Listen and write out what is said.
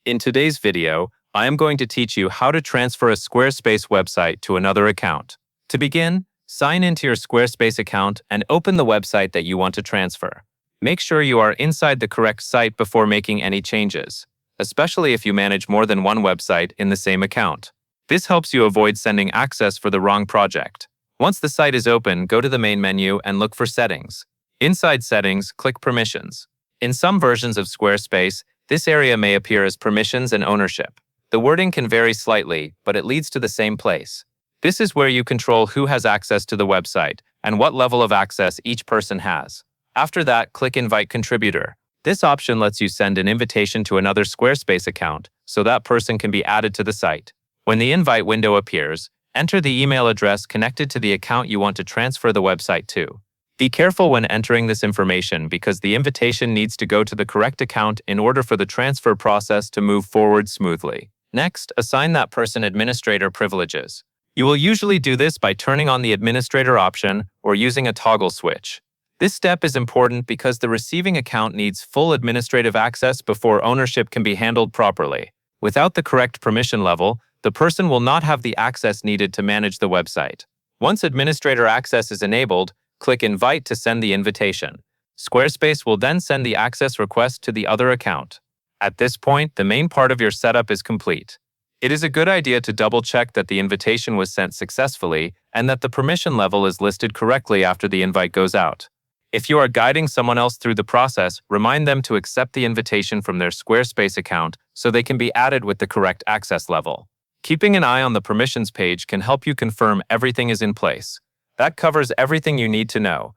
In today's video, I am going to teach you how to transfer a Squarespace website to another account. To begin, sign into your Squarespace account and open the website that you want to transfer. Make sure you are inside the correct site before making any changes, especially if you manage more than one website in the same account. This helps you avoid sending access for the wrong project. Once the site is open, go to the main menu and look for Settings. Inside Settings, click Permissions. In some versions of Squarespace, this area may appear as Permissions and Ownership. The wording can vary slightly, but it leads to the same place. This is where you control who has access to the website and what level of access each person has. After that, click Invite Contributor. This option lets you send an invitation to another Squarespace account so that person can be added to the site. When the invite window appears, enter the email address connected to the account you want to transfer the website to. Be careful when entering this information because the invitation needs to go to the correct account in order for the transfer process to move forward smoothly. Next, assign that person administrator privileges. You will usually do this by turning on the administrator option or using a toggle switch. This step is important because the receiving account needs full administrative access before ownership can be handled properly. Without the correct permission level, the person will not have the access needed to manage the website. Once administrator access is enabled, click Invite to send the invitation. Squarespace will then send the access request to the other account. At this point, the main part of your setup is complete. It is a good idea to double-check that the invitation was sent successfully and that the permission level is listed correctly after the invite goes out. If you are guiding someone else through the process, remind them to accept the invitation from their Squarespace account so they can be added with the correct access level. Keeping an eye on the permissions page can help you confirm everything is in place. That covers everything you need to know.